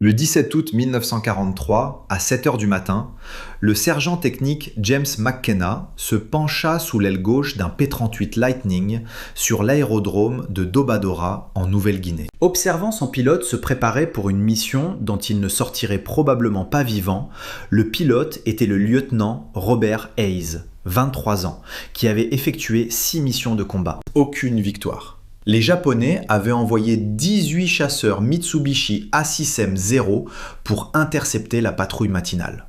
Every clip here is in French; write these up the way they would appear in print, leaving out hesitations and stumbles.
Le 17 août 1943, à 7 heures du matin, le sergent technique James McKenna se pencha sous l'aile gauche d'un P-38 Lightning sur l'aérodrome de Dobadora en Nouvelle-Guinée. Observant son pilote se préparer pour une mission dont il ne sortirait probablement pas vivant, le pilote était le lieutenant Robert Hayes, 23 ans, qui avait effectué 6 missions de combat. Aucune victoire. Les Japonais avaient envoyé 18 chasseurs Mitsubishi A6M0 pour intercepter la patrouille matinale.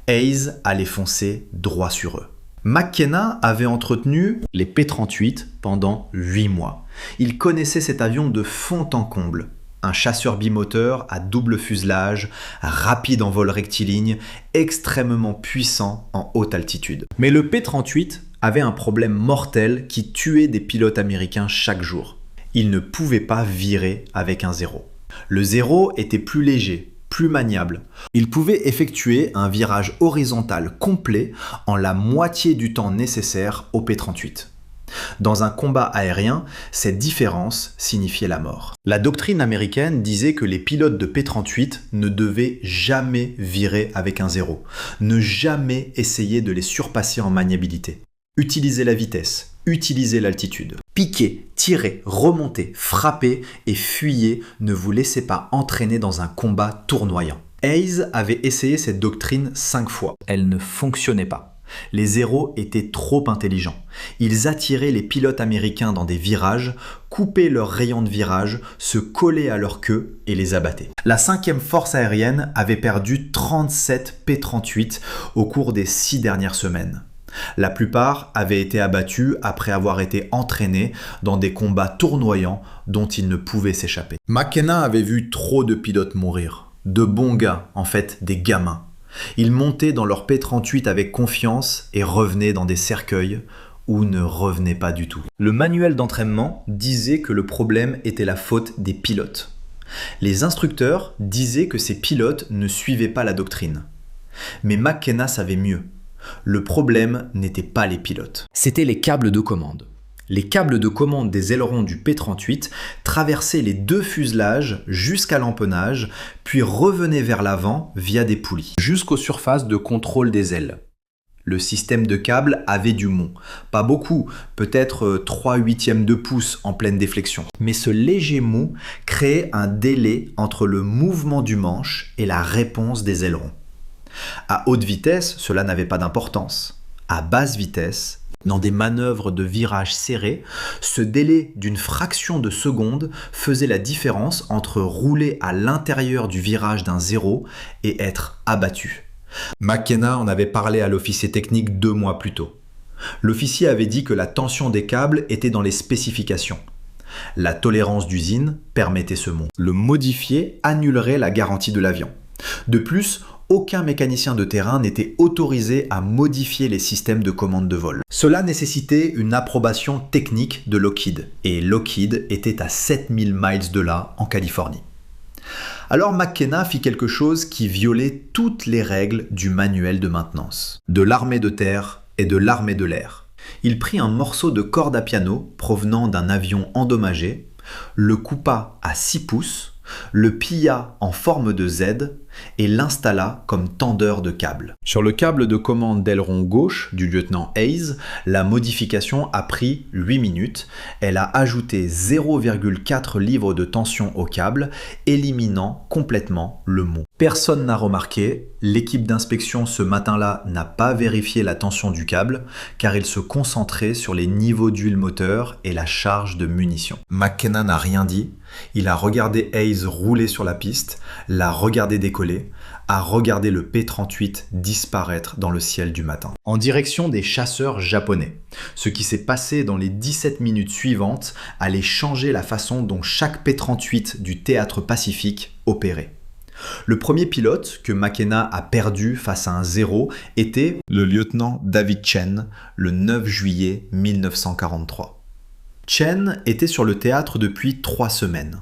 Hayes allait foncer droit sur eux. McKenna avait entretenu les P-38 pendant 8 mois. Il connaissait cet avion de fond en comble. Un chasseur bimoteur à double fuselage, rapide en vol rectiligne, extrêmement puissant en haute altitude. Mais le P-38 avait un problème mortel qui tuait des pilotes américains chaque jour. Il ne pouvait pas virer avec un zéro. Le zéro était plus léger, plus maniable. Il pouvait effectuer un virage horizontal complet en la moitié du temps nécessaire au P-38. Dans un combat aérien, cette différence signifiait la mort. La doctrine américaine disait que les pilotes de P-38 ne devaient jamais virer avec un zéro, ne jamais essayer de les surpasser en maniabilité. Utilisez la vitesse, utilisez l'altitude. Piquez, tirez, remontez, frappez et fuyez, ne vous laissez pas entraîner dans un combat tournoyant. Hayes avait essayé cette doctrine 5 fois. Elle ne fonctionnait pas. Les zéros étaient trop intelligents. Ils attiraient les pilotes américains dans des virages, coupaient leurs rayons de virage, se collaient à leur queue et les abattaient. La 5e force aérienne avait perdu 37 P-38 au cours des 6 dernières semaines. La plupart avaient été abattus après avoir été entraînés dans des combats tournoyants dont ils ne pouvaient s'échapper. McKenna avait vu trop de pilotes mourir. De bons gars, en fait, des gamins. Ils montaient dans leur P-38 avec confiance et revenaient dans des cercueils ou ne revenaient pas du tout. Le manuel d'entraînement disait que le problème était la faute des pilotes. Les instructeurs disaient que ces pilotes ne suivaient pas la doctrine. Mais McKenna savait mieux. Le problème n'était pas les pilotes. C'étaient les câbles de commande. Les câbles de commande des ailerons du P-38 traversaient les 2 fuselages jusqu'à l'empennage, puis revenaient vers l'avant via des poulies, jusqu'aux surfaces de contrôle des ailes. Le système de câbles avait du mont. Pas beaucoup, peut-être 3/8 de pouce en pleine déflexion. Mais ce léger mou créait un délai entre le mouvement du manche et la réponse des ailerons. À haute vitesse, cela n'avait pas d'importance. À basse vitesse, dans des manœuvres de virage serrés, ce délai d'une fraction de seconde faisait la différence entre rouler à l'intérieur du virage d'un zéro et être abattu. McKenna en avait parlé à l'officier technique 2 mois plus tôt. L'officier avait dit que la tension des câbles était dans les spécifications. La tolérance d'usine permettait ce mont. Le modifier annulerait la garantie de l'avion. De plus, aucun mécanicien de terrain n'était autorisé à modifier les systèmes de commande de vol. Cela nécessitait une approbation technique de Lockheed, et Lockheed était à 7000 miles de là, en Californie. Alors McKenna fit quelque chose qui violait toutes les règles du manuel de maintenance, de l'armée de terre et de l'armée de l'air. Il prit un morceau de corde à piano provenant d'un avion endommagé, le coupa à 6 pouces, le plia en forme de Z et l'installa comme tendeur de câble. Sur le câble de commande d'aileron gauche du lieutenant Hayes, la modification a pris 8 minutes. Elle a ajouté 0,4 livres de tension au câble, éliminant complètement le mou. Personne n'a remarqué, l'équipe d'inspection ce matin-là n'a pas vérifié la tension du câble, car il se concentrait sur les niveaux d'huile moteur et la charge de munitions. McKenna n'a rien dit. Il a regardé Hayes rouler sur la piste, l'a regardé décoller, a regardé le P-38 disparaître dans le ciel du matin. En direction des chasseurs japonais. Ce qui s'est passé dans les 17 minutes suivantes allait changer la façon dont chaque P-38 du théâtre Pacifique opérait. Le premier pilote que McKenna a perdu face à un zéro était le lieutenant David Chen, le 9 juillet 1943. Chen était sur le théâtre depuis 3 semaines.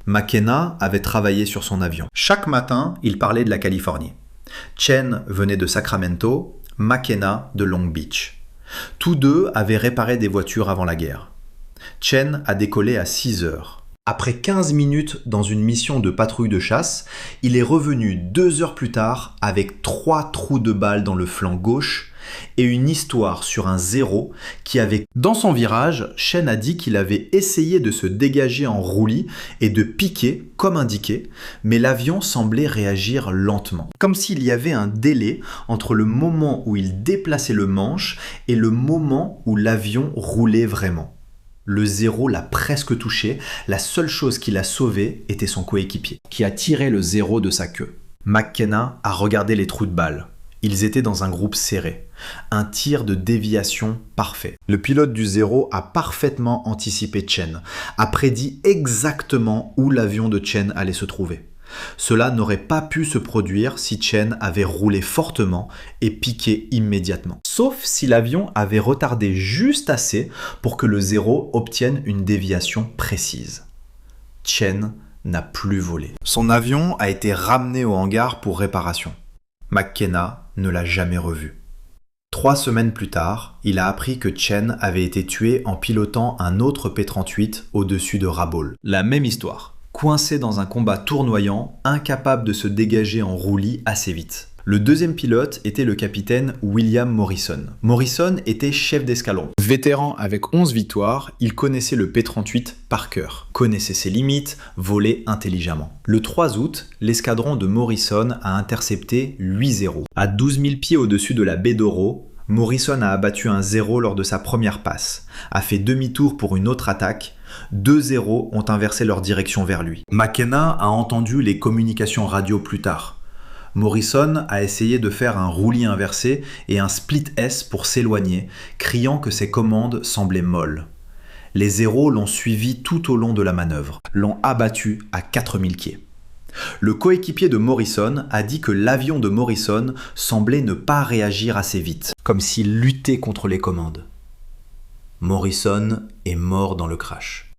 McKenna avait travaillé sur son avion. Chaque matin, il parlait de la Californie. Chen venait de Sacramento, McKenna de Long Beach. Tous deux avaient réparé des voitures avant la guerre. Chen a décollé à 6 heures. Après 15 minutes dans une mission de patrouille de chasse, il est revenu 2 heures plus tard avec 3 trous de balles dans le flanc gauche et une histoire sur un 0 qui avait... Dans son virage, Chen a dit qu'il avait essayé de se dégager en roulis et de piquer comme indiqué, mais l'avion semblait réagir lentement. Comme s'il y avait un délai entre le moment où il déplaçait le manche et le moment où l'avion roulait vraiment. Le 0 l'a presque touché, la seule chose qui l'a sauvé était son coéquipier, qui a tiré le 0 de sa queue. McKenna a regardé les trous de balles. Ils étaient dans un groupe serré. Un tir de déviation parfait. Le pilote du 0 a parfaitement anticipé Chen, a prédit exactement où l'avion de Chen allait se trouver. Cela n'aurait pas pu se produire si Chen avait roulé fortement et piqué immédiatement. Sauf si l'avion avait retardé juste assez pour que le 0 obtienne une déviation précise. Chen n'a plus volé. Son avion a été ramené au hangar pour réparation. McKenna ne l'a jamais revu. 3 semaines plus tard, il a appris que Chen avait été tué en pilotant un autre P-38 au-dessus de Rabaul. La même histoire. Coincé dans un combat tournoyant, incapable de se dégager en roulis assez vite. Le deuxième pilote était le capitaine William Morrison. Morrison était chef d'escadron. Vétéran avec 11 victoires, il connaissait le P-38 par cœur, connaissait ses limites, volait intelligemment. Le 3 août, l'escadron de Morrison a intercepté 8-0. À 12 000 pieds au-dessus de la baie d'Oro, Morrison a abattu un 0 lors de sa première passe, a fait demi-tour pour une autre attaque. 2 0 ont inversé leur direction vers lui. McKenna a entendu les communications radio plus tard. Morrison a essayé de faire un roulis inversé et un split S pour s'éloigner, criant que ses commandes semblaient molles. Les 0 l'ont suivi tout au long de la manœuvre, l'ont abattu à 4000 pieds. Le coéquipier de Morrison a dit que l'avion de Morrison semblait ne pas réagir assez vite, comme s'il luttait contre les commandes. Morrison est mort dans le crash.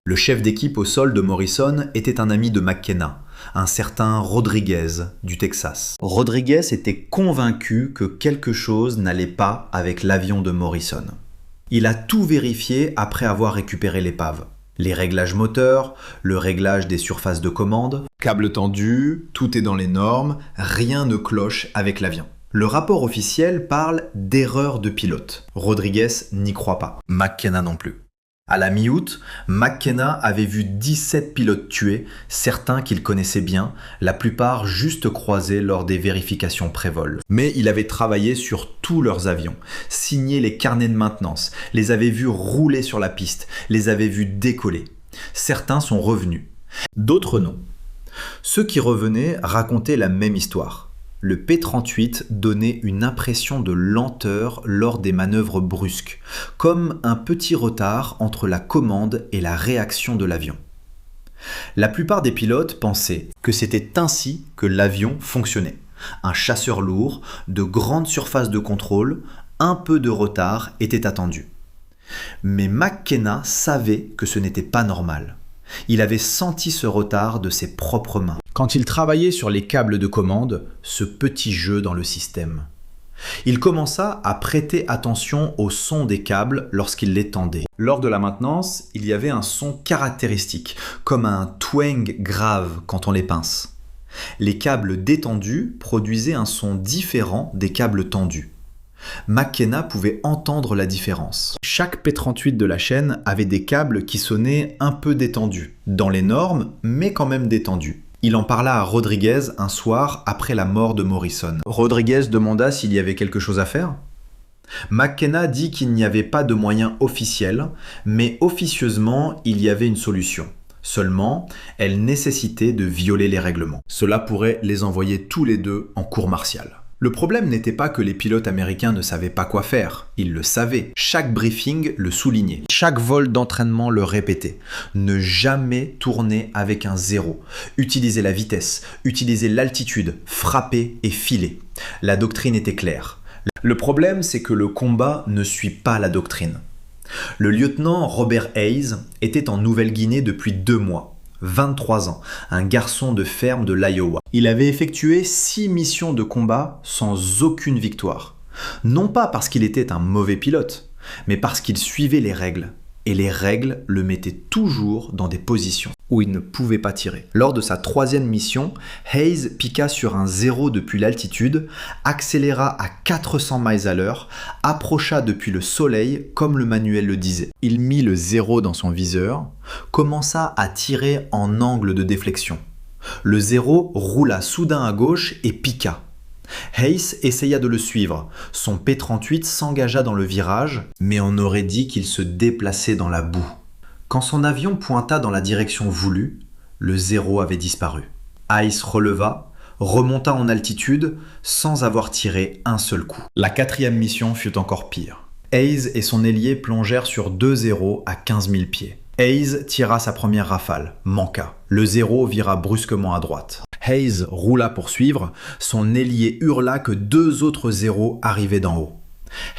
Le chef d'équipe au sol de Morrison était un ami de McKenna, un certain Rodriguez du Texas. Rodriguez était convaincu que quelque chose n'allait pas avec l'avion de Morrison. Il a tout vérifié après avoir récupéré l'épave. Les réglages moteurs, le réglage des surfaces de commande, câble tendu, tout est dans les normes, rien ne cloche avec l'avion. Le rapport officiel parle d'erreur de pilote. Rodriguez n'y croit pas. McKenna non plus. À la mi-août, McKenna avait vu 17 pilotes tués, certains qu'il connaissait bien, la plupart juste croisés lors des vérifications pré-vol. Mais il avait travaillé sur tous leurs avions, signé les carnets de maintenance, les avait vus rouler sur la piste, les avait vus décoller. Certains sont revenus, d'autres non. Ceux qui revenaient racontaient la même histoire. Le P-38 donnait une impression de lenteur lors des manœuvres brusques, comme un petit retard entre la commande et la réaction de l'avion. La plupart des pilotes pensaient que c'était ainsi que l'avion fonctionnait. Un chasseur lourd, de grandes surfaces de contrôle, un peu de retard était attendu. Mais McKenna savait que ce n'était pas normal. Il avait senti ce retard de ses propres mains. Quand il travaillait sur les câbles de commande, ce petit jeu dans le système. Il commença à prêter attention au son des câbles lorsqu'il les tendait. Lors de la maintenance, il y avait un son caractéristique, comme un twang grave quand on les pince. Les câbles détendus produisaient un son différent des câbles tendus. McKenna pouvait entendre la différence. Chaque P-38 de la chaîne avait des câbles qui sonnaient un peu détendus, dans les normes, mais quand même détendus. Il en parla à Rodriguez un soir après la mort de Morrison. Rodriguez demanda s'il y avait quelque chose à faire. McKenna dit qu'il n'y avait pas de moyen officiel, mais officieusement, il y avait une solution. Seulement, elle nécessitait de violer les règlements. Cela pourrait les envoyer tous les deux en cour martiale. Le problème n'était pas que les pilotes américains ne savaient pas quoi faire, ils le savaient. Chaque briefing le soulignait, chaque vol d'entraînement le répétait. Ne jamais tourner avec un 0, utiliser la vitesse, utiliser l'altitude, frapper et filer. La doctrine était claire. Le problème, c'est que le combat ne suit pas la doctrine. Le lieutenant Robert Hayes était en Nouvelle-Guinée depuis 2 mois. 23 ans, un garçon de ferme de l'Iowa. Il avait effectué 6 missions de combat sans aucune victoire. Non pas parce qu'il était un mauvais pilote, mais parce qu'il suivait les règles. et les règles le mettaient toujours dans des positions où il ne pouvait pas tirer. Lors de sa 3e mission, Hayes piqua sur un 0 depuis l'altitude, accéléra à 400 miles à l'heure, approcha depuis le soleil comme le manuel le disait. Il mit le 0 dans son viseur, commença à tirer en angle de déflexion. Le 0 roula soudain à gauche et piqua. Hayes essaya de le suivre. Son P-38 s'engagea dans le virage, mais on aurait dit qu'il se déplaçait dans la boue. Quand son avion pointa dans la direction voulue, le 0 avait disparu. Hayes releva, remonta en altitude, sans avoir tiré un seul coup. La 4e mission fut encore pire. Hayes et son ailier plongèrent sur 2 0 à 15 000 pieds. Hayes tira sa première rafale, manqua. Le 0 vira brusquement à droite. Hayes roula pour suivre, son ailier hurla que 2 autres 0 arrivaient d'en haut.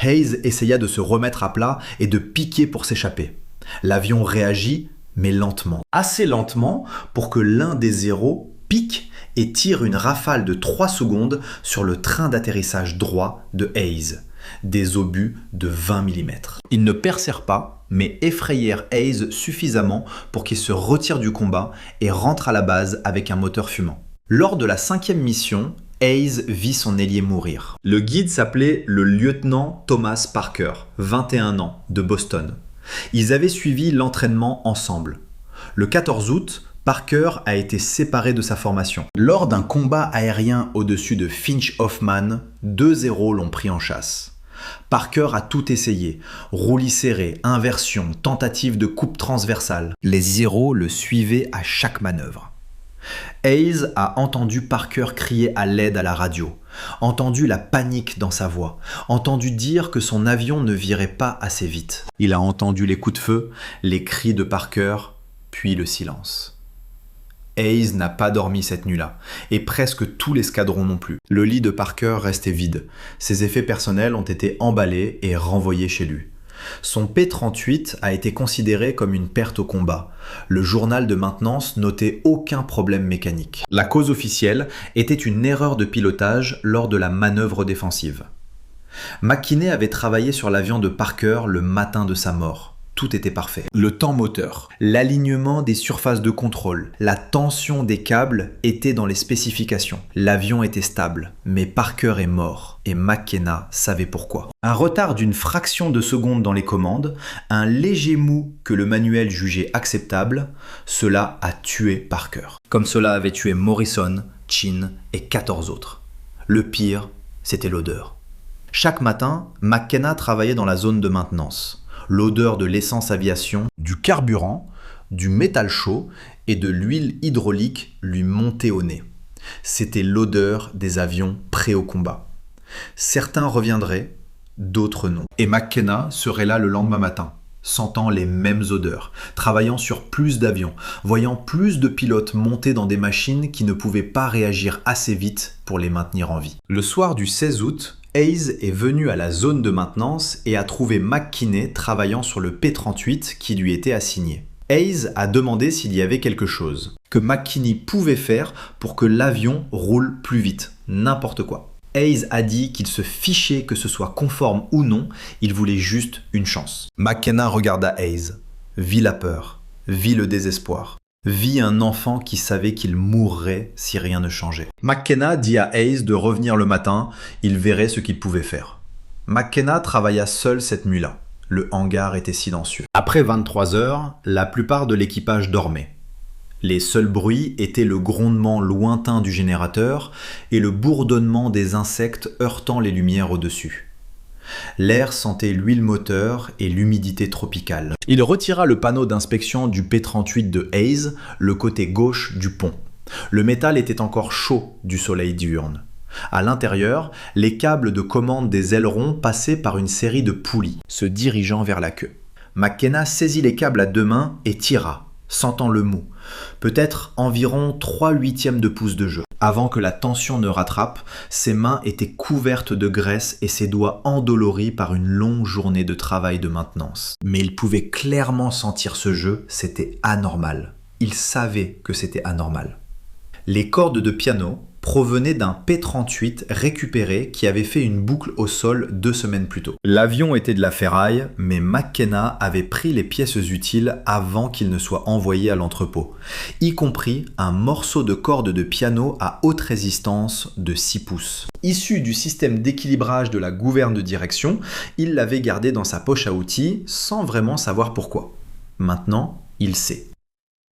Hayes essaya de se remettre à plat et de piquer pour s'échapper. L'avion réagit, mais lentement. Assez lentement pour que l'un des 0 pique et tire une rafale de 3 secondes sur le train d'atterrissage droit de Hayes. Des obus de 20 mm. Ils ne percèrent pas, mais effrayèrent Hayes suffisamment pour qu'il se retire du combat et rentre à la base avec un moteur fumant. Lors de la 5e mission, Hayes vit son ailier mourir. Le guide s'appelait le lieutenant Thomas Parker, 21 ans, de Boston. Ils avaient suivi l'entraînement ensemble. Le 14 août, Parker a été séparé de sa formation. Lors d'un combat aérien au-dessus de Finch Hoffman, 2 0 l'ont pris en chasse. Parker a tout essayé. Roulis serré, inversion, tentative de coupe transversale. Les 0 le suivaient à chaque manœuvre. Hayes a entendu Parker crier à l'aide à la radio, entendu la panique dans sa voix, entendu dire que son avion ne virait pas assez vite. Il a entendu les coups de feu, les cris de Parker, puis le silence. Hayes n'a pas dormi cette nuit-là, et presque tout l'escadron non plus. Le lit de Parker restait vide. Ses effets personnels ont été emballés et renvoyés chez lui. Son P-38 a été considéré comme une perte au combat. Le journal de maintenance notait aucun problème mécanique. La cause officielle était une erreur de pilotage lors de la manœuvre défensive. McKinney avait travaillé sur l'avion de Parker le matin de sa mort. Tout était parfait. Le temps moteur, l'alignement des surfaces de contrôle, la tension des câbles étaient dans les spécifications. L'avion était stable, mais Parker est mort et McKenna savait pourquoi. Un retard d'une fraction de seconde dans les commandes, un léger mou que le manuel jugeait acceptable, cela a tué Parker. Comme cela avait tué Morrison, Chin et 14 autres. Le pire, c'était l'odeur. Chaque matin, McKenna travaillait dans la zone de maintenance. L'odeur de l'essence aviation, du carburant, du métal chaud et de l'huile hydraulique lui montait au nez. C'était l'odeur des avions prêts au combat. Certains reviendraient, d'autres non. Et McKenna serait là le lendemain matin, sentant les mêmes odeurs, travaillant sur plus d'avions, voyant plus de pilotes monter dans des machines qui ne pouvaient pas réagir assez vite pour les maintenir en vie. Le soir du 16 août, Hayes est venu à la zone de maintenance et a trouvé McKinney travaillant sur le P-38 qui lui était assigné. Hayes a demandé s'il y avait quelque chose que McKinney pouvait faire pour que l'avion roule plus vite, n'importe quoi. Hayes a dit qu'il se fichait que ce soit conforme ou non, il voulait juste une chance. McKenna regarda Hayes, vit la peur, vit le désespoir. Vit un enfant qui savait qu'il mourrait si rien ne changeait. McKenna dit à Hayes de revenir le matin, il verrait ce qu'il pouvait faire. McKenna travailla seul cette nuit-là. Le hangar était silencieux. Après 23 heures, la plupart de l'équipage dormait. Les seuls bruits étaient le grondement lointain du générateur et le bourdonnement des insectes heurtant les lumières au-dessus. L'air sentait l'huile moteur et l'humidité tropicale. Il retira le panneau d'inspection du P-38 de Hayes, le côté gauche du pont. Le métal était encore chaud du soleil diurne. À l'intérieur, les câbles de commande des ailerons passaient par une série de poulies, se dirigeant vers la queue. McKenna saisit les câbles à 2 mains et tira, sentant le mou. Peut-être environ 3/8 de pouce de jeu. Avant que la tension ne rattrape, ses mains étaient couvertes de graisse et ses doigts endoloris par une longue journée de travail de maintenance. Mais il pouvait clairement sentir ce jeu, c'était anormal. Il savait que c'était anormal. Les cordes de piano, provenait d'un P-38 récupéré qui avait fait une boucle au sol 2 semaines plus tôt. L'avion était de la ferraille, mais McKenna avait pris les pièces utiles avant qu'il ne soit envoyé à l'entrepôt, y compris un morceau de corde de piano à haute résistance de 6 pouces. Issu du système d'équilibrage de la gouverne de direction, il l'avait gardé dans sa poche à outils sans vraiment savoir pourquoi. Maintenant, il sait.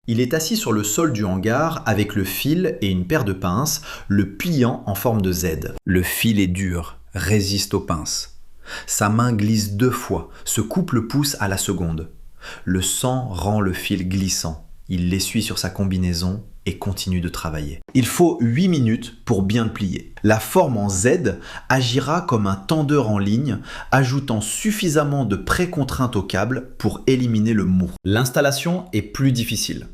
Il est assis sur le sol du hangar avec le fil et une paire de pinces, le pliant en forme de Z. Le fil est dur, résiste aux pinces. Sa main glisse 2 fois, se coupe le pouce à la seconde. Le sang rend le fil glissant. Il l'essuie sur sa combinaison et continue de travailler. Il faut 8 minutes pour bien le plier. La forme en Z agira comme un tendeur en ligne, ajoutant suffisamment de précontrainte au câble pour éliminer le mou. L'installation est plus difficile.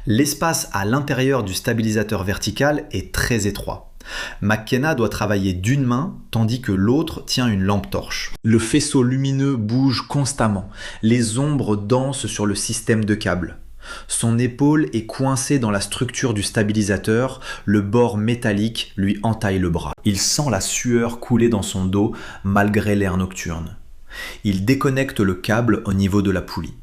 L'espace à l'intérieur du stabilisateur vertical est très étroit. McKenna doit travailler d'une main tandis que l'autre tient une lampe torche. Le faisceau lumineux bouge constamment. Les ombres dansent sur le système de câble. Son épaule est coincée dans la structure du stabilisateur, le bord métallique lui entaille le bras. Il sent la sueur couler dans son dos malgré l'air nocturne. Il déconnecte le câble au niveau de la poulie.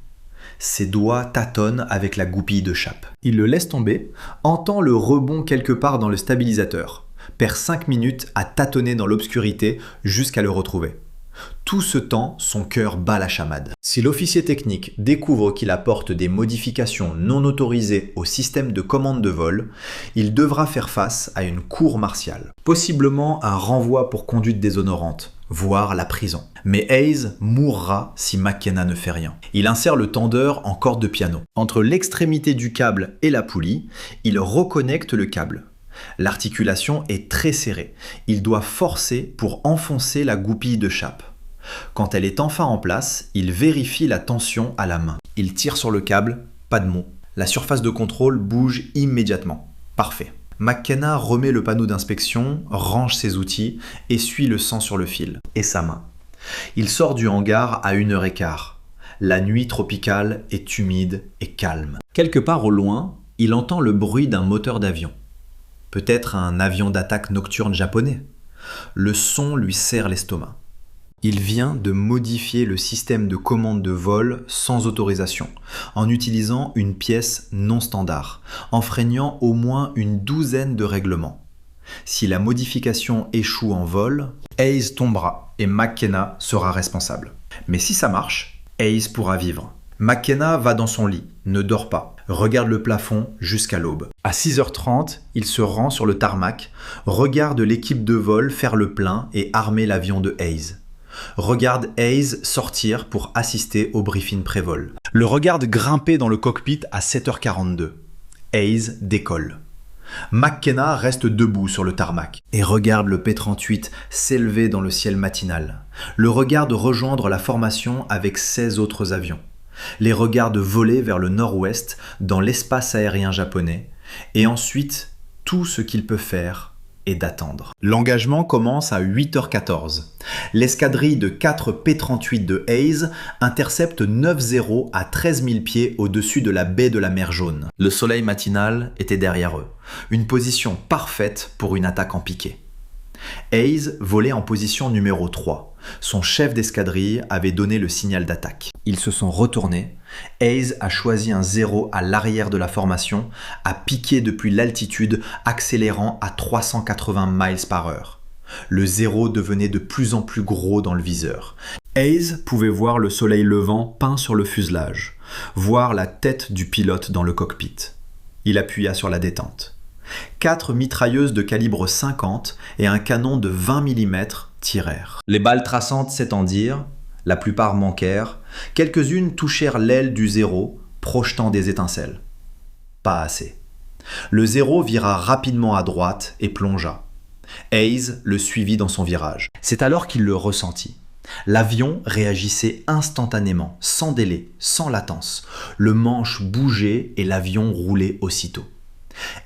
Ses doigts tâtonnent avec la goupille de chape. Il le laisse tomber, entend le rebond quelque part dans le stabilisateur, perd 5 minutes à tâtonner dans l'obscurité jusqu'à le retrouver. Tout ce temps, son cœur bat la chamade. Si l'officier technique découvre qu'il apporte des modifications non autorisées au système de commande de vol, il devra faire face à une cour martiale. Possiblement un renvoi pour conduite déshonorante, voire la prison. Mais Hayes mourra si McKenna ne fait rien. Il insère le tendeur en corde de piano. Entre l'extrémité du câble et la poulie, il reconnecte le câble. L'articulation est très serrée. Il doit forcer pour enfoncer la goupille de chape. Quand elle est enfin en place, il vérifie la tension à la main. Il tire sur le câble, pas de mot. La surface de contrôle bouge immédiatement. Parfait. McKenna remet le panneau d'inspection, range ses outils, essuie le sang sur le fil et sa main. Il sort du hangar à 1h15. La nuit tropicale est humide et calme. Quelque part au loin, il entend le bruit d'un moteur d'avion. Peut-être un avion d'attaque nocturne japonais. Le son lui serre l'estomac. Il vient de modifier le système de commande de vol sans autorisation, en utilisant une pièce non standard, enfreignant au moins une 12aine de règlements. Si la modification échoue en vol, Hayes tombera et McKenna sera responsable. Mais si ça marche, Hayes pourra vivre. McKenna va dans son lit, ne dort pas, regarde le plafond jusqu'à l'aube. À 6h30, il se rend sur le tarmac, regarde l'équipe de vol faire le plein et armer l'avion de Hayes. Regarde Hayes sortir pour assister au briefing pré-vol. Le regarde grimper dans le cockpit à 7h42. Hayes décolle. McKenna reste debout sur le tarmac et regarde le P-38 s'élever dans le ciel matinal. Le regarde rejoindre la formation avec 16 autres avions. Les regarde voler vers le nord-ouest dans l'espace aérien japonais et ensuite tout ce qu'il peut faire et d'attendre. L'engagement commence à 8h14. L'escadrille de 4 P-38 de Hayes intercepte 9-0 à 13 000 pieds au-dessus de la baie de la mer Jaune. Le soleil matinal était derrière eux. Une position parfaite pour une attaque en piqué. Hayes volait en position numéro 3. Son chef d'escadrille avait donné le signal d'attaque. Ils se sont retournés. Hayes a choisi un 0 à l'arrière de la formation, a piqué depuis l'altitude, accélérant à 380 miles par heure. Le 0 devenait de plus en plus gros dans le viseur. Hayes pouvait voir le soleil levant peint sur le fuselage, voir la tête du pilote dans le cockpit. Il appuya sur la détente. 4 mitrailleuses de calibre 50 et un canon de 20 mm tirèrent. Les balles traçantes s'étendirent, la plupart manquèrent, quelques-unes touchèrent l'aile du 0, projetant des étincelles. Pas assez. Le 0 vira rapidement à droite et plongea. Hayes le suivit dans son virage. C'est alors qu'il le ressentit. L'avion réagissait instantanément, sans délai, sans latence. Le manche bougeait et l'avion roulait aussitôt.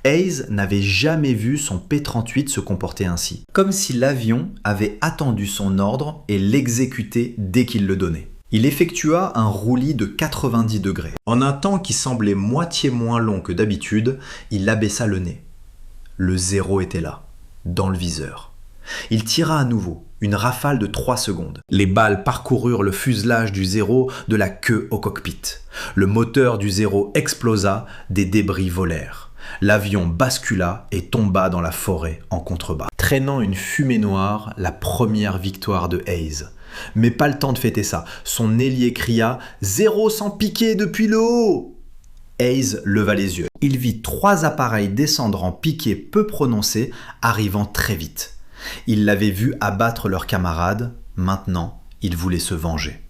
Hayes n'avait jamais vu son P-38 se comporter ainsi, comme si l'avion avait attendu son ordre et l'exécutait dès qu'il le donnait. Il effectua un roulis de 90 degrés. En un temps qui semblait moitié moins long que d'habitude, il abaissa le nez. Le 0 était là, dans le viseur. Il tira à nouveau, une rafale de 3 secondes. Les balles parcoururent le fuselage du 0 de la queue au cockpit. Le moteur du 0 explosa, des débris volèrent. L'avion bascula et tomba dans la forêt en contrebas. Traînant une fumée noire, la première victoire de Hayes. Mais pas le temps de fêter ça. Son ailier cria « 0 sans piquer depuis le haut !» Hayes leva les yeux. Il vit 3 appareils descendre en piqué peu prononcé, arrivant très vite. Il l'avait vu abattre leurs camarades. Maintenant, il voulait se venger.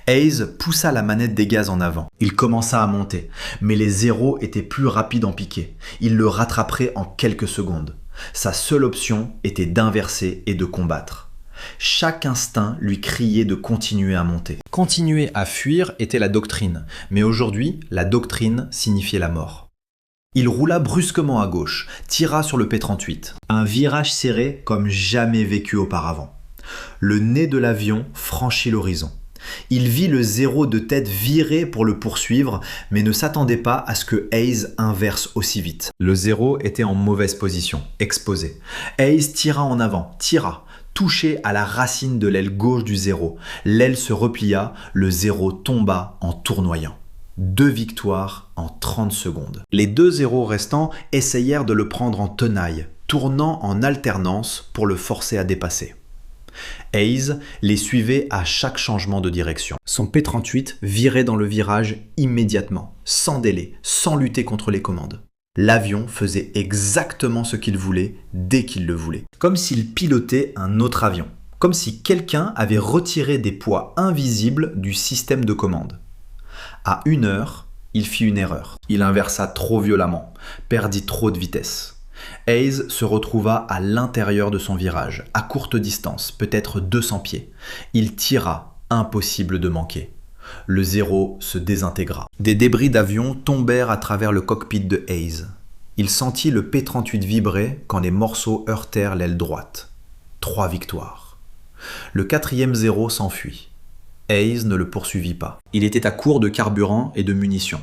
Hayes poussa la manette des gaz en avant. Il commença à monter, mais les 0 étaient plus rapides en piqué. Il le rattraperait en quelques secondes. Sa seule option était d'inverser et de combattre. Chaque instinct lui criait de continuer à monter. Continuer à fuir était la doctrine, mais aujourd'hui, la doctrine signifiait la mort. Il roula brusquement à gauche, tira sur le P-38. Un virage serré comme jamais vécu auparavant. Le nez de l'avion franchit l'horizon. Il vit le 0 de tête virer pour le poursuivre, mais ne s'attendait pas à ce que Hayes inverse aussi vite. Le 0 était en mauvaise position, exposé. Hayes tira en avant, touché à la racine de l'aile gauche du 0. L'aile se replia, le 0 tomba en tournoyant. 2 victoires en 30 secondes. Les 2 0 restants essayèrent de le prendre en tenaille, tournant en alternance pour le forcer à dépasser. Hayes les suivait à chaque changement de direction. Son P-38 virait dans le virage immédiatement, sans délai, sans lutter contre les commandes. L'avion faisait exactement ce qu'il voulait, dès qu'il le voulait. Comme s'il pilotait un autre avion. Comme si quelqu'un avait retiré des poids invisibles du système de commande. À 1 heure, il fit une erreur. Il inversa trop violemment, perdit trop de vitesse. Hayes se retrouva à l'intérieur de son virage, à courte distance, peut-être 200 pieds. Il tira, impossible de manquer. Le 0 se désintégra. Des débris d'avion tombèrent à travers le cockpit de Hayes. Il sentit le P-38 vibrer quand les morceaux heurtèrent l'aile droite. 3 victoires. Le 4e 0 s'enfuit. Hayes ne le poursuivit pas. Il était à court de carburant et de munitions.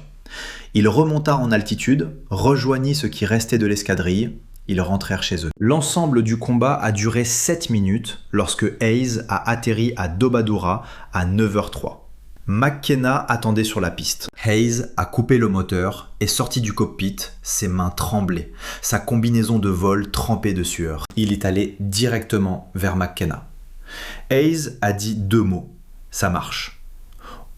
Il remonta en altitude, rejoignit ce qui restait de l'escadrille. Ils rentrèrent chez eux. L'ensemble du combat a duré 7 minutes lorsque Hayes a atterri à Dobadura à 9h03. McKenna attendait sur la piste. Hayes a coupé le moteur et sorti du cockpit, ses mains tremblaient, sa combinaison de vol trempée de sueur. Il est allé directement vers McKenna. Hayes a dit 2 mots. Ça marche.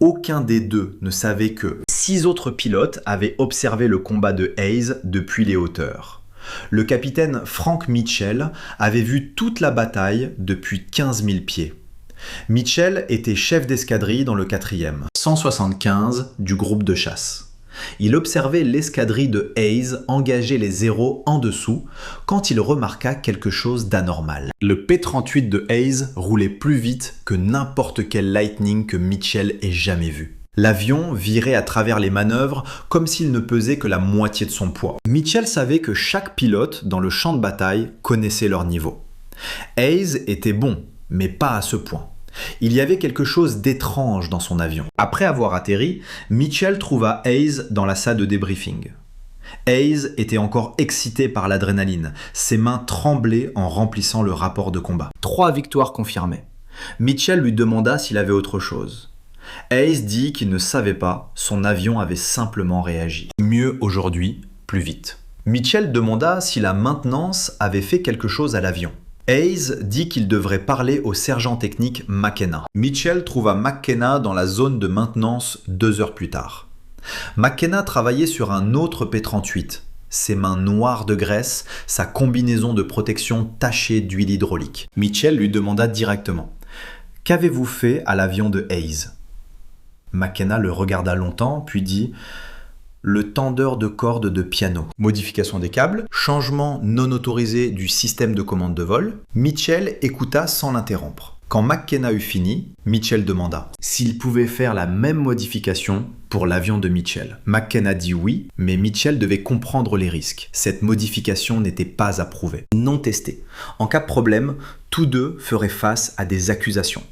Aucun des deux ne savait que 6 autres pilotes avaient observé le combat de Hayes depuis les hauteurs. Le capitaine Frank Mitchell avait vu toute la bataille depuis 15 000 pieds. Mitchell était chef d'escadrille dans le 4e, 175 du groupe de chasse. Il observait l'escadrille de Hayes engager les 0 en dessous quand il remarqua quelque chose d'anormal. Le P-38 de Hayes roulait plus vite que n'importe quel Lightning que Mitchell ait jamais vu. L'avion virait à travers les manœuvres comme s'il ne pesait que la moitié de son poids. Mitchell savait que chaque pilote dans le champ de bataille connaissait leur niveau. Hayes était bon, mais pas à ce point. Il y avait quelque chose d'étrange dans son avion. Après avoir atterri, Mitchell trouva Hayes dans la salle de débriefing. Hayes était encore excité par l'adrénaline. Ses mains tremblaient en remplissant le rapport de combat. 3 victoires confirmées. Mitchell lui demanda s'il avait autre chose. Hayes dit qu'il ne savait pas, son avion avait simplement réagi. Mieux aujourd'hui, plus vite. Mitchell demanda si la maintenance avait fait quelque chose à l'avion. Hayes dit qu'il devrait parler au sergent technique McKenna. Mitchell trouva McKenna dans la zone de maintenance 2 heures plus tard. McKenna travaillait sur un autre P-38, ses mains noires de graisse, sa combinaison de protection tachée d'huile hydraulique. Mitchell lui demanda directement « Qu'avez-vous fait à l'avion de Hayes ?» McKenna le regarda longtemps, puis dit « Le tendeur de cordes de piano. Modification des câbles, changement non autorisé du système de commande de vol. » Mitchell écouta sans l'interrompre. Quand McKenna eut fini, Mitchell demanda s'il pouvait faire la même modification pour l'avion de Mitchell. McKenna dit oui, mais Mitchell devait comprendre les risques. Cette modification n'était pas approuvée, non testée. En cas de problème, tous deux feraient face à des accusations.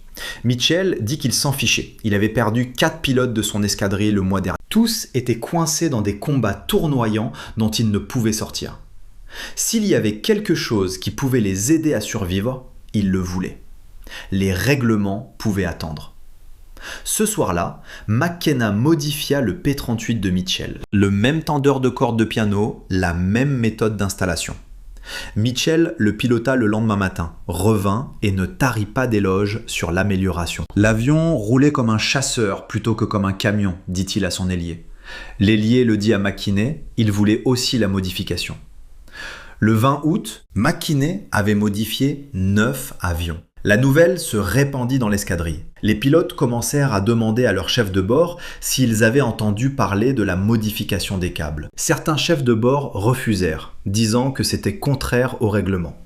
Mitchell dit qu'il s'en fichait. Il avait perdu 4 pilotes de son escadrille le mois dernier. Tous étaient coincés dans des combats tournoyants dont ils ne pouvaient sortir. S'il y avait quelque chose qui pouvait les aider à survivre, ils le voulaient. Les règlements pouvaient attendre. Ce soir-là, McKenna modifia le P-38 de Mitchell. Le même tendeur de cordes de piano, la même méthode d'installation. Mitchell le pilota le lendemain matin, revint et ne tarit pas d'éloges sur l'amélioration. L'avion roulait comme un chasseur plutôt que comme un camion, dit-il à son ailier. L'ailier le dit à McKinney, il voulait aussi la modification. Le 20 août, McKinney avait modifié 9 avions. La nouvelle se répandit dans l'escadrille. Les pilotes commencèrent à demander à leur chef de bord s'ils avaient entendu parler de la modification des câbles. Certains chefs de bord refusèrent, disant que c'était contraire au règlement.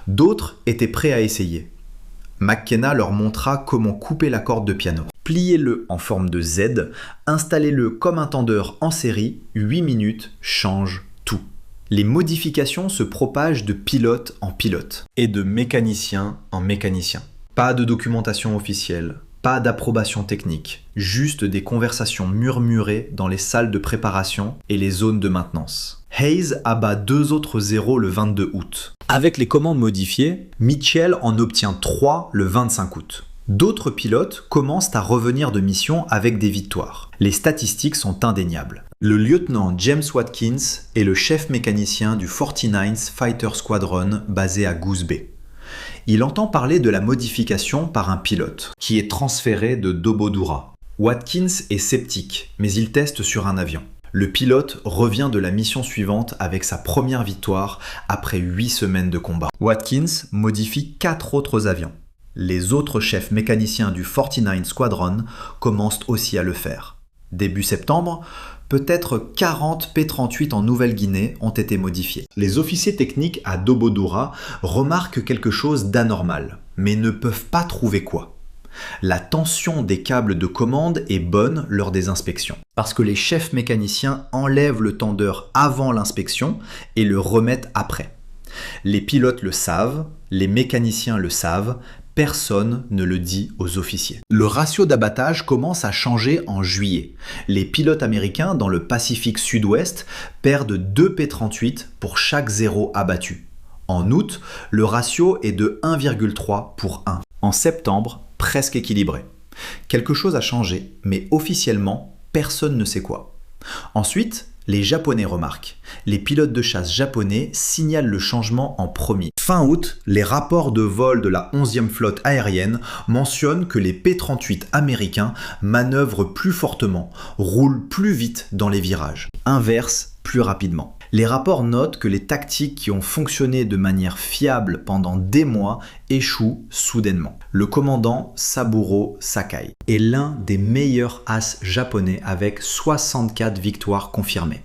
D'autres étaient prêts à essayer. McKenna leur montra comment couper la corde de piano. Pliez-le en forme de Z, installez-le comme un tendeur en série, 8 minutes change tout. Les modifications se propagent de pilote en pilote et de mécanicien en mécanicien. Pas de documentation officielle, pas d'approbation technique, juste des conversations murmurées dans les salles de préparation et les zones de maintenance. Hayes abat 2 autres zéros le 22 août. Avec les commandes modifiées, Mitchell en obtient 3 le 25 août. D'autres pilotes commencent à revenir de mission avec des victoires. Les statistiques sont indéniables. Le lieutenant James Watkins est le chef mécanicien du 49th Fighter Squadron basé à Goose Bay. Il entend parler de la modification par un pilote, qui est transféré de Dobodura. Watkins est sceptique, mais il teste sur un avion. Le pilote revient de la mission suivante avec sa première victoire après 8 semaines de combat. Watkins modifie 4 autres avions. Les autres chefs mécaniciens du 49th Squadron commencent aussi à le faire. Début septembre, peut-être 40 P-38 en Nouvelle-Guinée ont été modifiés. Les officiers techniques à Dobodura remarquent quelque chose d'anormal, mais ne peuvent pas trouver quoi. La tension des câbles de commande est bonne lors des inspections, parce que les chefs mécaniciens enlèvent le tendeur avant l'inspection et le remettent après. Les pilotes le savent, les mécaniciens le savent, personne ne le dit aux officiers. Le ratio d'abattage commence à changer en juillet. Les pilotes américains dans le Pacifique Sud-Ouest perdent 2 P-38 pour chaque 0 abattu. En août, le ratio est de 1,3 pour 1. En septembre, presque équilibré. Quelque chose a changé, mais officiellement, personne ne sait quoi. Ensuite, les Japonais remarquent. Les pilotes de chasse japonais signalent le changement en premier. Fin août, les rapports de vol de la 11e flotte aérienne mentionnent que les P-38 américains manœuvrent plus fortement, roulent plus vite dans les virages, inversent plus rapidement. Les rapports notent que les tactiques qui ont fonctionné de manière fiable pendant des mois échouent soudainement. Le commandant Saburo Sakai est l'un des meilleurs as japonais avec 64 victoires confirmées.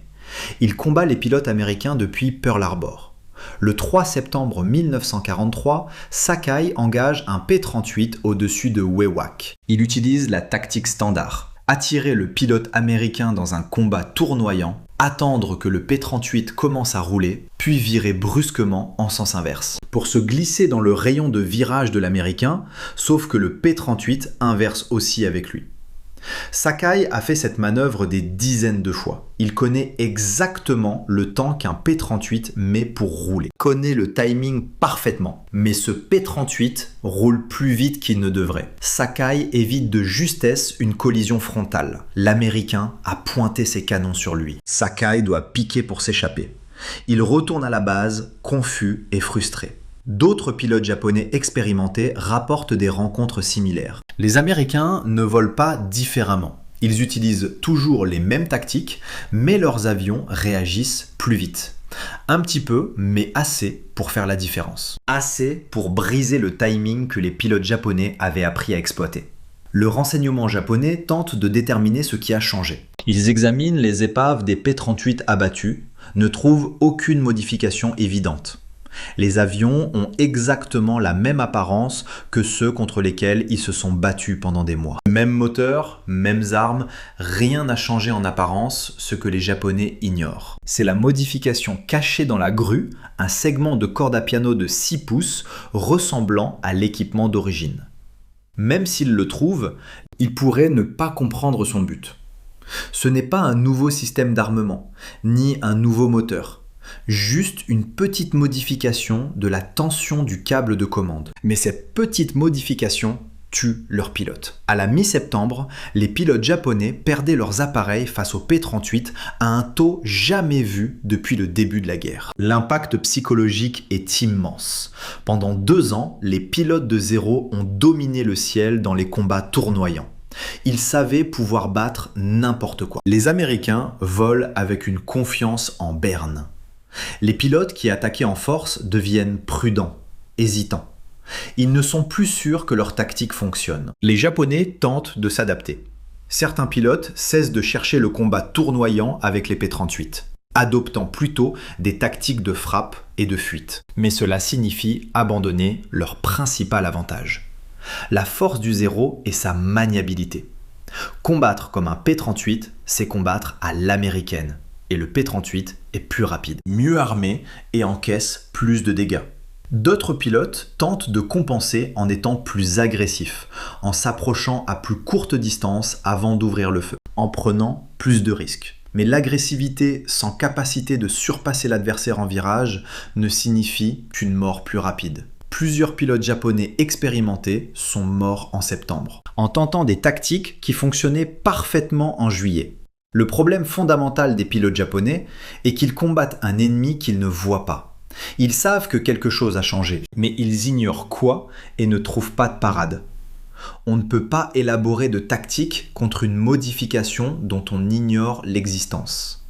Il combat les pilotes américains depuis Pearl Harbor. Le 3 septembre 1943, Sakai engage un P-38 au-dessus de Wewak. Il utilise la tactique standard. Attirer le pilote américain dans un combat tournoyant, attendre que le P-38 commence à rouler, puis virer brusquement en sens inverse. Pour se glisser dans le rayon de virage de l'américain, sauf que le P-38 inverse aussi avec lui. Sakai a fait cette manœuvre des dizaines de fois. Il connaît exactement le temps qu'un P-38 met pour rouler. Il connaît le timing parfaitement. Mais ce P-38 roule plus vite qu'il ne devrait. Sakai évite de justesse une collision frontale. L'Américain a pointé ses canons sur lui. Sakai doit piquer pour s'échapper. Il retourne à la base, confus et frustré. D'autres pilotes japonais expérimentés rapportent des rencontres similaires. Les Américains ne volent pas différemment. Ils utilisent toujours les mêmes tactiques, mais leurs avions réagissent plus vite. Un petit peu, mais assez pour faire la différence. Assez pour briser le timing que les pilotes japonais avaient appris à exploiter. Le renseignement japonais tente de déterminer ce qui a changé. Ils examinent les épaves des P-38 abattus, ne trouvent aucune modification évidente. Les avions ont exactement la même apparence que ceux contre lesquels ils se sont battus pendant des mois. Même moteur, mêmes armes, rien n'a changé en apparence, ce que les Japonais ignorent. C'est la modification cachée dans la grue, un segment de corde à piano de 6 pouces ressemblant à l'équipement d'origine. Même s'ils le trouvent, ils pourraient ne pas comprendre son but. Ce n'est pas un nouveau système d'armement, ni un nouveau moteur. Juste une petite modification de la tension du câble de commande. Mais cette petite modification tue leurs pilotes. À la mi-septembre, les pilotes japonais perdaient leurs appareils face au P-38 à un taux jamais vu depuis le début de la guerre. L'impact psychologique est immense. Pendant 2 ans, les pilotes de Zero ont dominé le ciel dans les combats tournoyants. Ils savaient pouvoir battre n'importe quoi. Les Américains volent avec une confiance en berne. Les pilotes qui attaquaient en force deviennent prudents, hésitants. Ils ne sont plus sûrs que leur tactique fonctionne. Les Japonais tentent de s'adapter. Certains pilotes cessent de chercher le combat tournoyant avec les P-38, adoptant plutôt des tactiques de frappe et de fuite. Mais cela signifie abandonner leur principal avantage. La force du Zero est sa maniabilité. Combattre comme un P-38, c'est combattre à l'américaine. Et le P-38 est plus rapide, mieux armé et encaisse plus de dégâts. D'autres pilotes tentent de compenser en étant plus agressifs, en s'approchant à plus courte distance avant d'ouvrir le feu, en prenant plus de risques. Mais l'agressivité sans capacité de surpasser l'adversaire en virage ne signifie qu'une mort plus rapide. Plusieurs pilotes japonais expérimentés sont morts en septembre, en tentant des tactiques qui fonctionnaient parfaitement en juillet. Le problème fondamental des pilotes japonais est qu'ils combattent un ennemi qu'ils ne voient pas. Ils savent que quelque chose a changé, mais ils ignorent quoi et ne trouvent pas de parade. On ne peut pas élaborer de tactique contre une modification dont on ignore l'existence.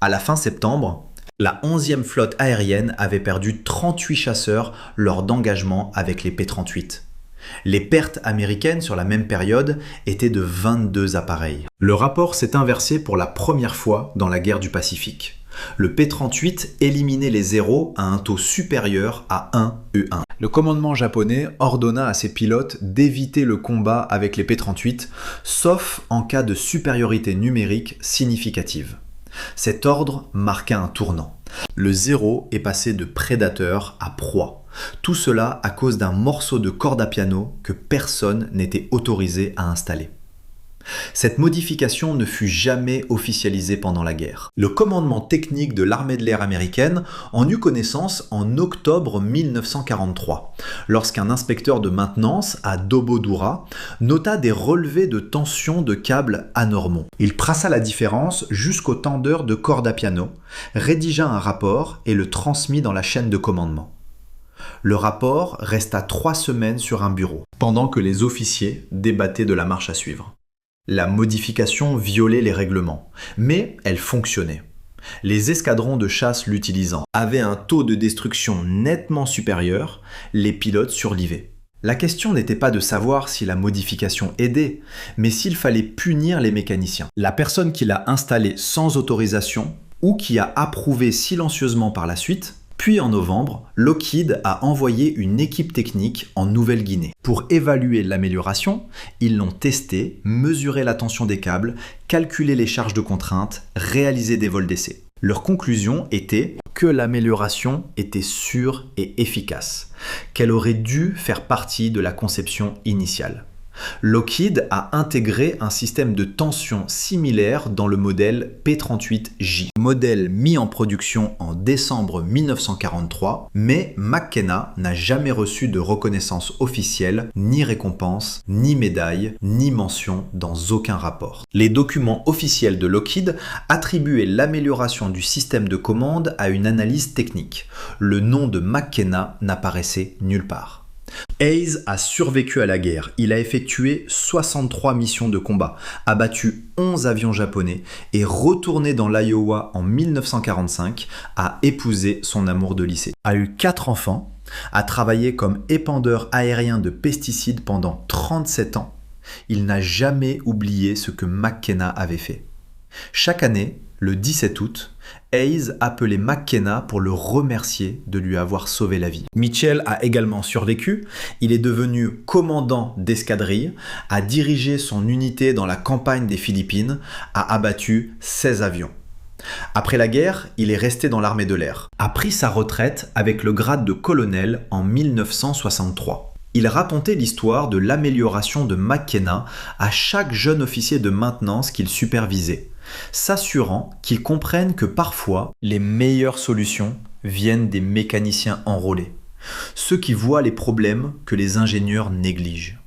À la fin septembre, la 11e flotte aérienne avait perdu 38 chasseurs lors d'engagements avec les P-38. Les pertes américaines sur la même période étaient de 22 appareils. Le rapport s'est inversé pour la première fois dans la guerre du Pacifique. Le P-38 éliminait les Zero à un taux supérieur à 1 U1. Le commandement japonais ordonna à ses pilotes d'éviter le combat avec les P-38, sauf en cas de supériorité numérique significative. Cet ordre marqua un tournant. Le Zero est passé de prédateur à proie. Tout cela à cause d'un morceau de corde à piano que personne n'était autorisé à installer. Cette modification ne fut jamais officialisée pendant la guerre. Le commandement technique de l'armée de l'air américaine en eut connaissance en octobre 1943, lorsqu'un inspecteur de maintenance à Dobodura nota des relevés de tension de câbles anormaux. Il traça la différence jusqu'au tendeur de corde à piano, rédigea un rapport et le transmit dans la chaîne de commandement. Le rapport resta 3 semaines sur un bureau, pendant que les officiers débattaient de la marche à suivre. La modification violait les règlements, mais elle fonctionnait. Les escadrons de chasse l'utilisant avaient un taux de destruction nettement supérieur, les pilotes survivaient. La question n'était pas de savoir si la modification aidait, mais s'il fallait punir les mécaniciens. La personne qui l'a installée sans autorisation ou qui a approuvé silencieusement par la suite. Puis en novembre, Lockheed a envoyé une équipe technique en Nouvelle-Guinée. Pour évaluer l'amélioration, ils l'ont testé, mesuré la tension des câbles, calculé les charges de contrainte, réalisé des vols d'essai. Leur conclusion était que l'amélioration était sûre et efficace, qu'elle aurait dû faire partie de la conception initiale. Lockheed a intégré un système de tension similaire dans le modèle P-38J, modèle mis en production en décembre 1943, mais McKenna n'a jamais reçu de reconnaissance officielle, ni récompense, ni médaille, ni mention dans aucun rapport. Les documents officiels de Lockheed attribuaient l'amélioration du système de commande à une analyse technique. Le nom de McKenna n'apparaissait nulle part. Hayes a survécu à la guerre. Il a effectué 63 missions de combat, abattu 11 avions japonais et retourné dans l'Iowa en 1945, a épousé son amour de lycée. A eu 4 enfants, a travaillé comme épandeur aérien de pesticides pendant 37 ans. Il n'a jamais oublié ce que McKenna avait fait. Chaque année, le 17 août, Hayes appelait McKenna pour le remercier de lui avoir sauvé la vie. Mitchell a également survécu. Il est devenu commandant d'escadrille, a dirigé son unité dans la campagne des Philippines, a abattu 16 avions. Après la guerre, il est resté dans l'armée de l'air, a pris sa retraite avec le grade de colonel en 1963. Il racontait l'histoire de l'amélioration de McKenna à chaque jeune officier de maintenance qu'il supervisait, s'assurant qu'ils comprennent que parfois, les meilleures solutions viennent des mécaniciens enrôlés, ceux qui voient les problèmes que les ingénieurs négligent.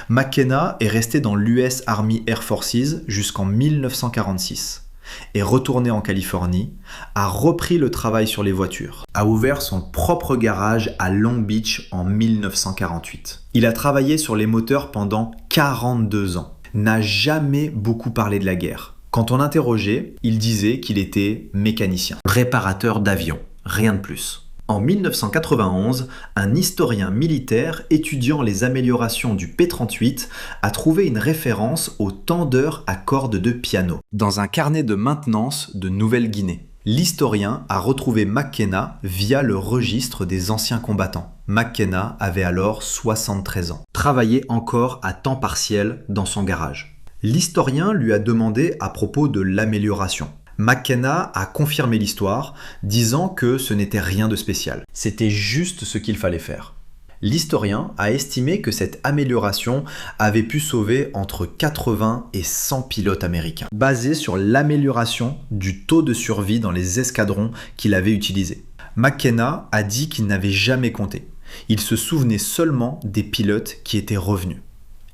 McKenna est resté dans l'US Army Air Forces jusqu'en 1946, est retourné en Californie, a repris le travail sur les voitures, a ouvert son propre garage à Long Beach en 1948. Il a travaillé sur les moteurs pendant 42 ans, n'a jamais beaucoup parlé de la guerre. Quand on l'interrogeait, il disait qu'il était mécanicien, réparateur d'avions, rien de plus. En 1991, un historien militaire étudiant les améliorations du P-38 a trouvé une référence au tendeur à cordes de piano dans un carnet de maintenance de Nouvelle-Guinée. L'historien a retrouvé McKenna via le registre des anciens combattants. McKenna avait alors 73 ans, travaillait encore à temps partiel dans son garage. L'historien lui a demandé à propos de l'amélioration. McKenna a confirmé l'histoire, disant que ce n'était rien de spécial. C'était juste ce qu'il fallait faire. L'historien a estimé que cette amélioration avait pu sauver entre 80 et 100 pilotes américains, basé sur l'amélioration du taux de survie dans les escadrons qu'il avait utilisés. McKenna a dit qu'il n'avait jamais compté. Il se souvenait seulement des pilotes qui étaient revenus.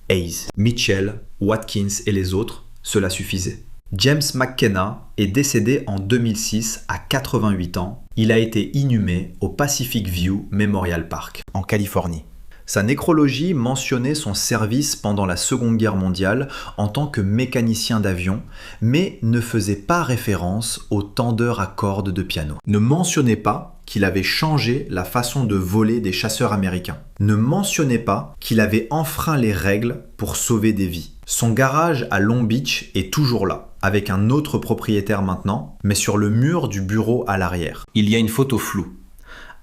Hayes, Mitchell, Watkins et les autres, cela suffisait. James McKenna est décédé en 2006 à 88 ans. Il a été inhumé au Pacific View Memorial Park, en Californie. Sa nécrologie mentionnait son service pendant la Seconde Guerre mondiale en tant que mécanicien d'avion, mais ne faisait pas référence au tendeur à cordes de piano. Ne mentionnait pas qu'il avait changé la façon de voler des chasseurs américains. Ne mentionnait pas qu'il avait enfreint les règles pour sauver des vies. Son garage à Long Beach est toujours là, avec un autre propriétaire maintenant, mais sur le mur du bureau à l'arrière. Il y a une photo floue.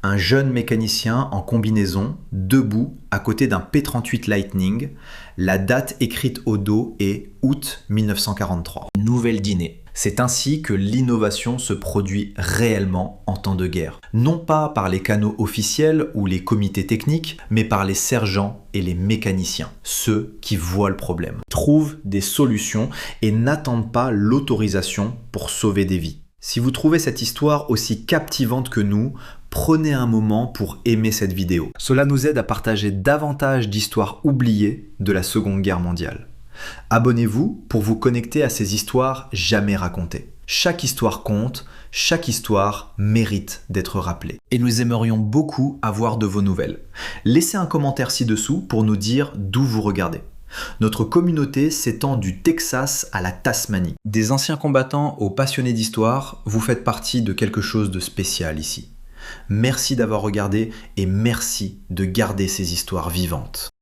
Un jeune mécanicien en combinaison, debout, à côté d'un P-38 Lightning. La date écrite au dos est août 1943. Nouvelle-Guinée. C'est ainsi que l'innovation se produit réellement en temps de guerre. Non pas par les canaux officiels ou les comités techniques, mais par les sergents et les mécaniciens, ceux qui voient le problème, trouvent des solutions et n'attendent pas l'autorisation pour sauver des vies. Si vous trouvez cette histoire aussi captivante que nous, prenez un moment pour aimer cette vidéo. Cela nous aide à partager davantage d'histoires oubliées de la Seconde Guerre mondiale. Abonnez-vous pour vous connecter à ces histoires jamais racontées. Chaque histoire compte, chaque histoire mérite d'être rappelée. Et nous aimerions beaucoup avoir de vos nouvelles. Laissez un commentaire ci-dessous pour nous dire d'où vous regardez. Notre communauté s'étend du Texas à la Tasmanie. Des anciens combattants aux passionnés d'histoire, vous faites partie de quelque chose de spécial ici. Merci d'avoir regardé et merci de garder ces histoires vivantes.